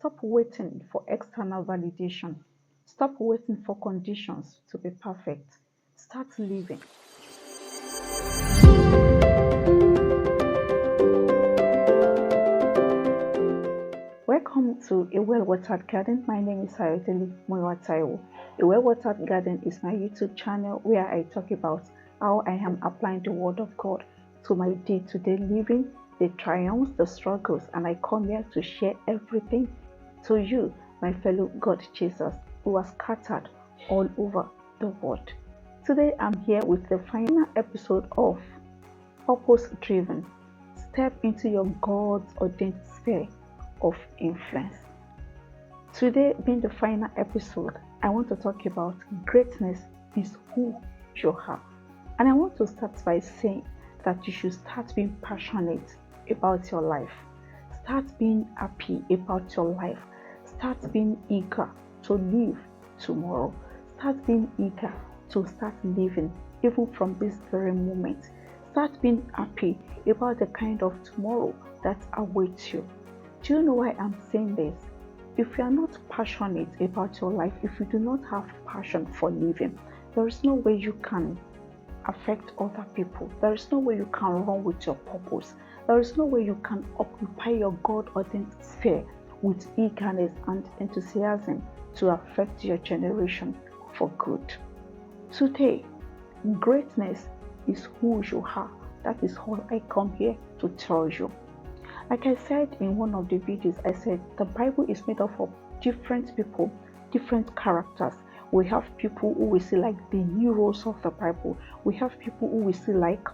Stop waiting for external validation. Stop waiting for conditions to be perfect. Start living. Welcome to A Well-Watered Garden. My name is Ayodele Muyiwa. A Well-Watered Garden is my YouTube channel where I talk about how I am applying the Word of God to my day-to-day living, the triumphs, the struggles, and I come here to share everything to you, my fellow God chasers who are scattered all over the world. Today I'm here with the final episode of Purpose Driven. Step into your God's ordained sphere of influence. Today being the final episode, I want to talk about greatness is who you are. And I want to start by saying that you should start being passionate about your life. Start being happy about your life. Start being eager to live tomorrow. Start being eager to start living even from this very moment. Start being happy about the kind of tomorrow that awaits you. Do you know why I'm saying this? If you are not passionate about your life, if you do not have passion for living, there is no way you can affect other people. There is no way you can run with your purpose. There is no way you can occupy your God-ordained sphere with eagerness and enthusiasm to affect your generation for good. Today, greatness is who you are. That is all I come here to tell you. Like I said in one of the videos, I said the Bible is made up of different people, different characters. We have people who we see like the heroes of the Bible. We have people who we see like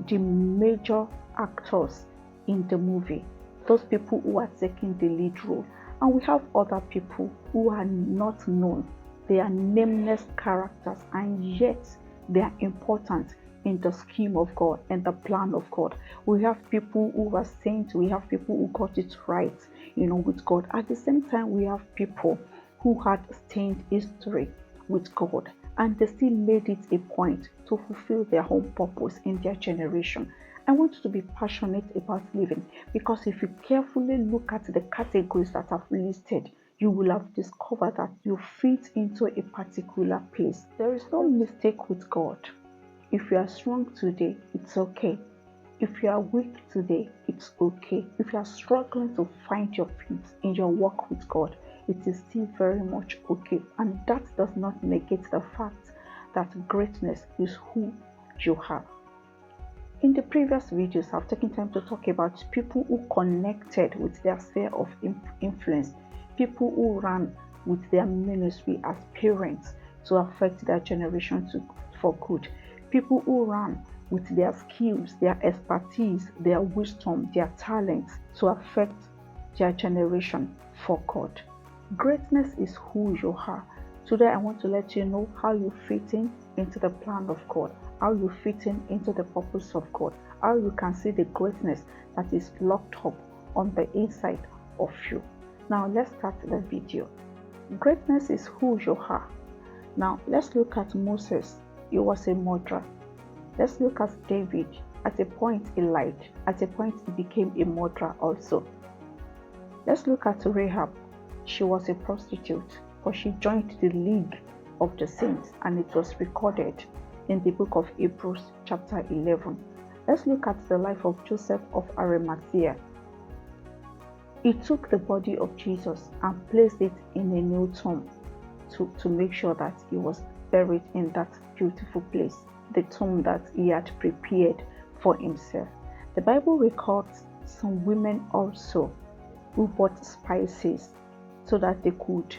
the major actors in the movie, those people who are taking the lead role. And we have other people who are not known. They are nameless characters, and yet they are important in the scheme of God and the plan of God. We have people who are saints, we have people who got it right, with God. At the same time, we have people who had stained history with God, and they still made it a point to fulfill their own purpose in their generation. I want you to be passionate about living, because if you carefully look at the categories that I've listed, you will have discovered that you fit into a particular place. There is no mistake with God. If you are strong today, it's okay. If you are weak today, it's okay. If you are struggling to find your feet in your walk with God, it is still very much okay. And that does not negate the fact that greatness is who you are. In the previous videos, I've taken time to talk about people who connected with their sphere of influence, people who ran with their ministry as parents to affect their generation for good, people who ran with their skills, their expertise, their wisdom, their talents to affect their generation for God. Greatness is who you are. Today I want to let you know how you fit into the plan of God, how you fit into the purpose of God, how you can see the greatness that is locked up on the inside of you. Now let's start the video. Greatness is who you are. Now let's look at Moses. He was a murderer. Let's look at David. At a point he lied. At a point he became a murderer also. Let's look at Rahab. She was a prostitute, but she joined the league of the saints, and it was recorded in the book of Hebrews chapter 11. Let's look at the life of Joseph of Arimathea. He took the body of Jesus and placed it in a new tomb to make sure that he was buried in that beautiful place, the tomb that he had prepared for himself. The Bible records some women also who bought spices so that they could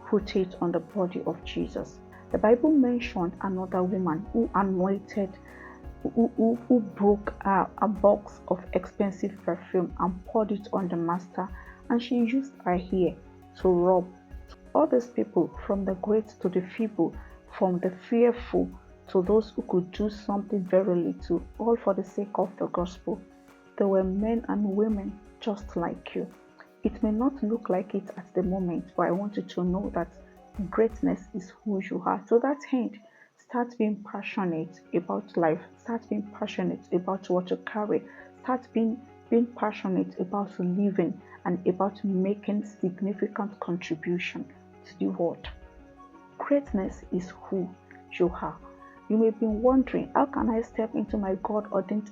put it on the body of Jesus. The Bible mentioned another woman who anointed, who broke a box of expensive perfume and poured it on the master, and she used her hair to rub. All these people, from the great to the feeble, from the fearful to those who could do something very little, all for the sake of the gospel. They were men and women just like you. It may not look like it at the moment, but I want you to know that greatness is who you are. To that end, start being passionate about life. Start being passionate about what you carry. Start being being passionate about living and about making significant contribution to the world. Greatness is who you are. You may be wondering, how can I step into my God-ordained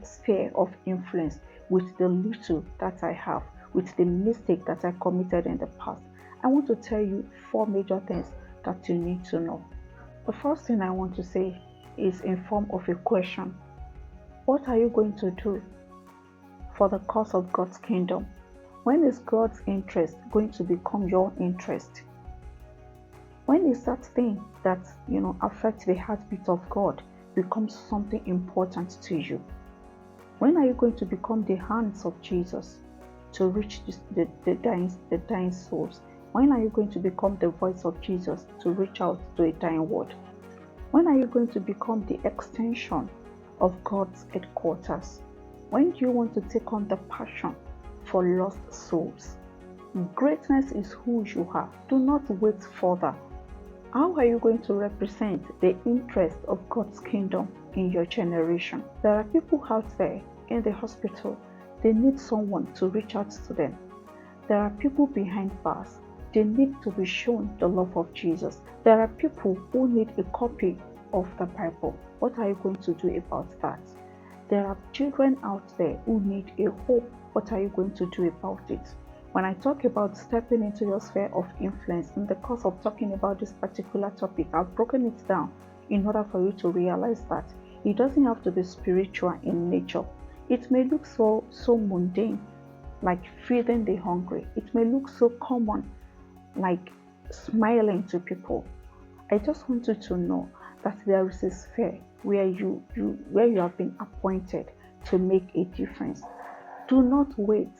sphere of influence with the little that I have, with the mistake that I committed in the past? I want to tell you 4 major things that you need to know. The first thing I want to say is in form of a question. What are you going to do for the cause of God's kingdom? When is God's interest going to become your interest? When is that thing that affects the heartbeat of God becomes something important to you? When are you going to become the hands of Jesus to reach the dying souls? When are you going to become the voice of Jesus to reach out to a dying world? When are you going to become the extension of God's headquarters? When do you want to take on the passion for lost souls? Greatness is who you are. Do not wait further. How are you going to represent the interest of God's kingdom in your generation? There are people out there in the hospital. They need someone to reach out to them. There are people behind bars. They need to be shown the love of Jesus. There are people who need a copy of the Bible. What are you going to do about that? There are children out there who need a hope. What are you going to do about it? When I talk about stepping into your sphere of influence, in the course of talking about this particular topic, I've broken it down in order for you to realize that it doesn't have to be spiritual in nature. It may look so mundane, like feeding the hungry. It may look so common, like smiling to people. I just want you to know that there is a sphere where you have been appointed to make a difference. Do not wait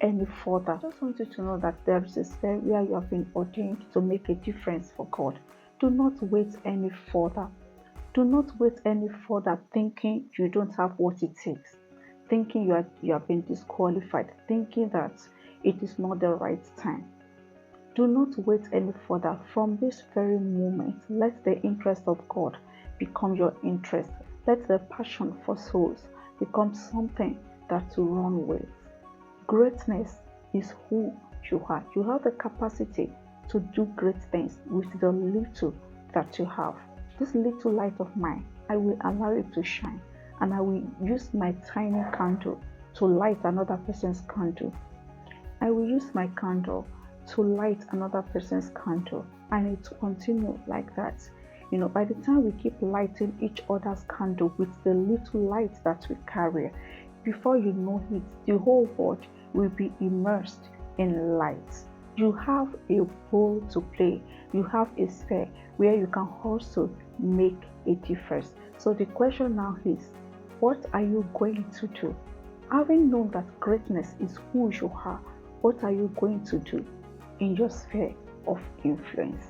any further. I just want you to know that there is a sphere where you have been ordained to make a difference for God. Do not wait any further. Do not wait any further thinking you don't have what it takes, thinking you have been disqualified, thinking that it is not the right time. Do not wait any further. From this very moment, let the interest of God become your interest. Let the passion for souls become something that you run with. Greatness is who you are. You have the capacity to do great things with the little that you have. This little light of mine, I will allow it to shine, and I will use my tiny candle to light another person's candle. I will use my candle to light another person's candle, and it will continue like that. By the time we keep lighting each other's candle with the little light that we carry, before you know it, the whole world will be immersed in light. You have a role to play. You have a sphere where you can also make a difference. So the question now is, what are you going to do? Having known that greatness is who you are, what are you going to do in your sphere of influence?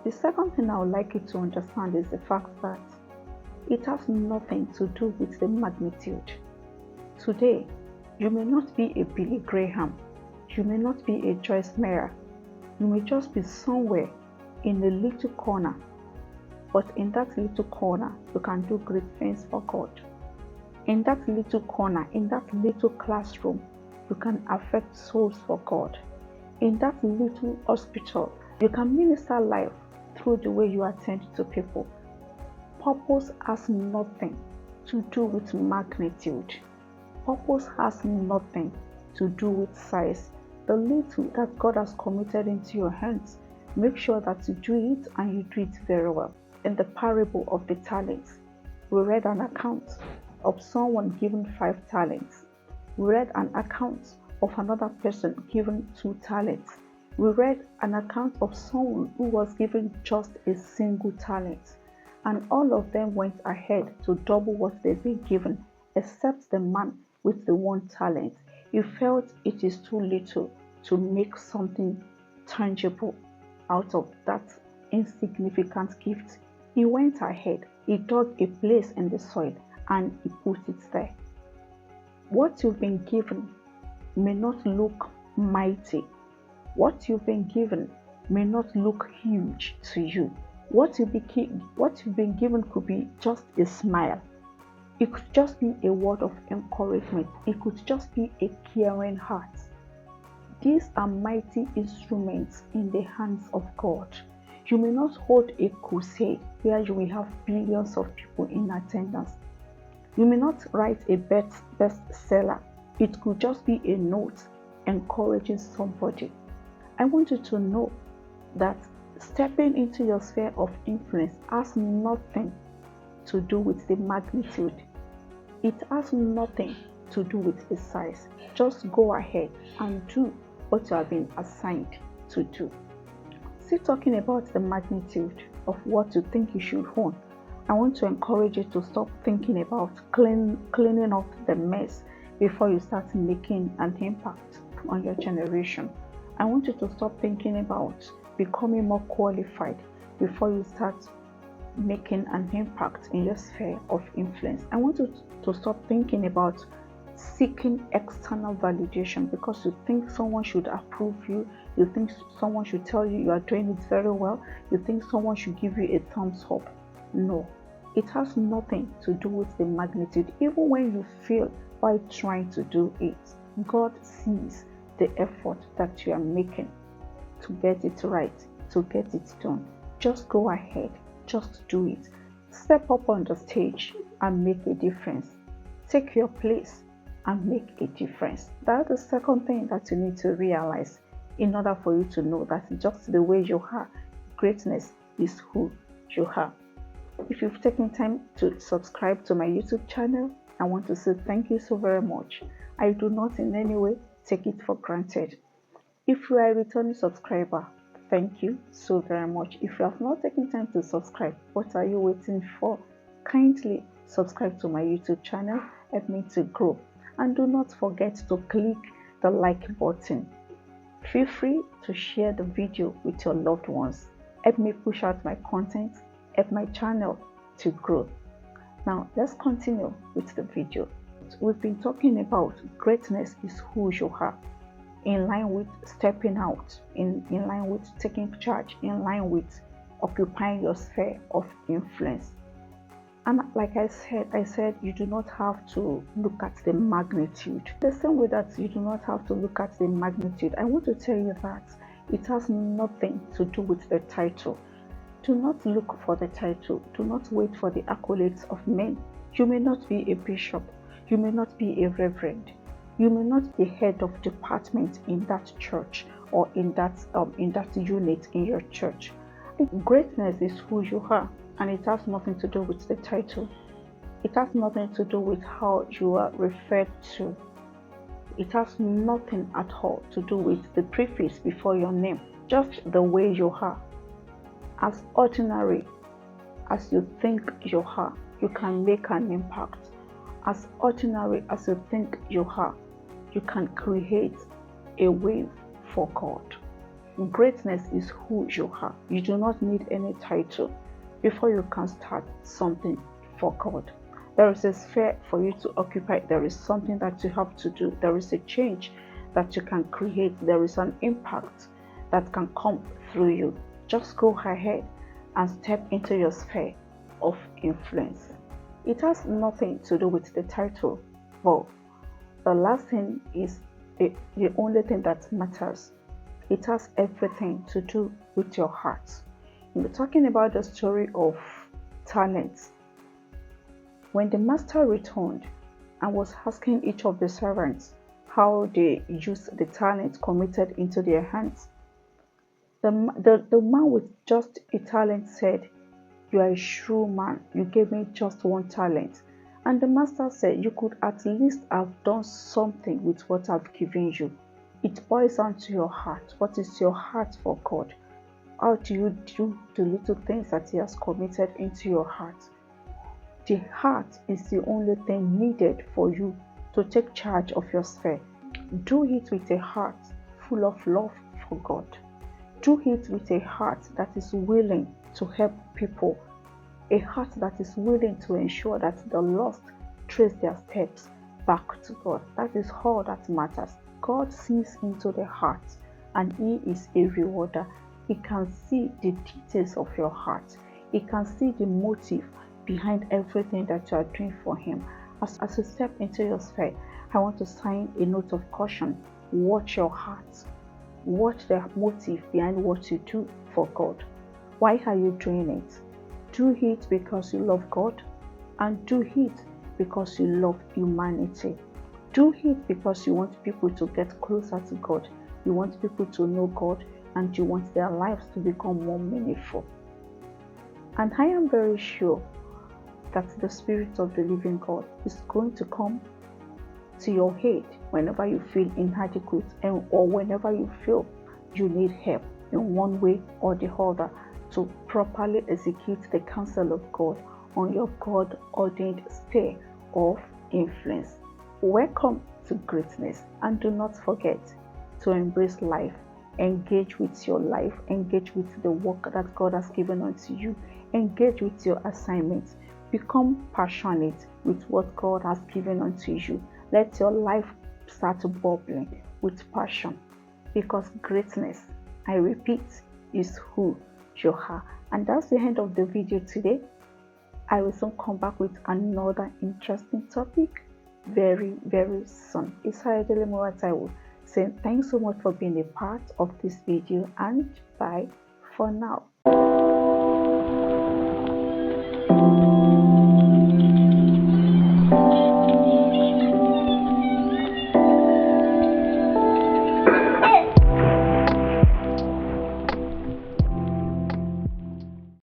The second thing I would like you to understand is the fact that it has nothing to do with the magnitude. Today, you may not be a Billy Graham. You may not be a Joyce Meyer. You may just be somewhere in a little corner. But in that little corner, you can do great things for God. In that little corner, in that little classroom, you can affect souls for God. In that little hospital, you can minister life through the way you attend to people. Purpose has nothing to do with magnitude. Purpose has nothing to do with size. The little that God has committed into your hands, make sure that you do it, and you do it very well. In the parable of the talents, we read an account of someone given 5 talents. We read an account of another person given 2 talents. We read an account of someone who was given just a single talent. And all of them went ahead to double what they've been given, except the man with the 1 talent. He felt it is too little to make something tangible out of that insignificant gift. He went ahead, he dug a place in the soil, and he put it there. What you've been given may not look mighty. What you've been given may not look huge to you. What you've been given could be just a smile. It could just be a word of encouragement. It could just be a caring heart. These are mighty instruments in the hands of God. You may not hold a crusade where you will have billions of people in attendance. You may not write a bestseller. It could just be a note encouraging somebody. I want you to know that stepping into your sphere of influence has nothing to do with the magnitude. It has nothing to do with the size. Just go ahead and do what you have been assigned to do. Still talking about the magnitude of what you think you should own, I want to encourage you to stop thinking about cleaning up the mess before you start making an impact on your generation. I want you to stop thinking about becoming more qualified before you start making an impact in your sphere of influence. I want you to stop thinking about seeking external validation because you think someone should approve you, you think someone should tell you are doing it very well, you think someone should give you a thumbs up. No, it has nothing to do with the magnitude. Even when you fail while trying to do it, God sees the effort that you are making to get it right, to get it done. Just go ahead, just do it. Step up on the stage and make a difference. Take your place and make a difference. That's the second thing that you need to realize in order for you to know that just the way you are, greatness is who you are. If you've taken time to subscribe to my YouTube channel, I want to say thank you so very much. I do not in any way take it for granted. If you are a returning subscriber, thank you so very much. If you have not taken time to subscribe, what are you waiting for? Kindly subscribe to my YouTube channel. Help me to grow. And do not forget to click the like button. Feel free to share the video with your loved ones. Help me push out my content, help my channel to grow. Now let's continue with the video. We've been talking about greatness is who you are, in line with stepping out, in line with taking charge, in line with occupying your sphere of influence. And like I said you do not have to look at the magnitude. The same way that you do not have to look at the magnitude, I want to tell you that it has nothing to do with the title. Do not look for the title. Do not wait for the accolades of men. You may not be a bishop. You may not be a reverend. You may not be head of department in that church or in that unit in your church. Greatness is who you are, and it has nothing to do with the title. It has nothing to do with how you are referred to. It has nothing at all to do with the prefix before your name. Just the way you are. As ordinary as you think you are, you can make an impact. As ordinary as you think you are, you can create a wave for God. Greatness is who you are. You do not need any title before you can start something for God. There is a sphere for you to occupy. There is something that you have to do. There is a change that you can create. There is an impact that can come through you. Just go ahead and step into your sphere of influence. It has nothing to do with the title, but the last thing is the only thing that matters. It has everything to do with your heart. We're talking about the story of talents. When the master returned and was asking each of the servants how they used the talent committed into their hands, the man with just a talent said, "You are a shrewd man. You gave me just one talent." And the master said, "You could at least have done something with what I've given you." It boils down to your heart. What is your heart for God? How do you do the little things that He has committed into your heart? The heart is the only thing needed for you to take charge of your sphere. Do it with a heart full of love for God. Do it with a heart that is willing to help people. A heart that is willing to ensure that the lost trace their steps back to God. That is all that matters. God sees into the heart and He is a rewarder. He can see the details of your heart. He can see the motive behind everything that you are doing for Him. As you step into your sphere, I want to sign a note of caution. Watch your heart. Watch the motive behind what you do for God. Why are you doing it? Do it because you love God, and do it because you love humanity. Do it because you want people to get closer to God. You want people to know God, and you want their lives to become more meaningful. And I am very sure that the Spirit of the living God is going to come to your aid whenever you feel inadequate or whenever you feel you need help in one way or the other to properly execute the counsel of God on your God-ordained sphere of influence. Welcome to greatness, and do not forget to embrace life. Engage with your life, engage with the work that God has given unto you, engage with your assignments, become passionate with what God has given unto you. Let your life start bubbling with passion, because greatness, I repeat, is who you are. And that's the end of the video today. I will soon come back with another interesting topic very, very soon. It's Ayodele Murataiwo saying thanks so much for being a part of this video, and bye for now.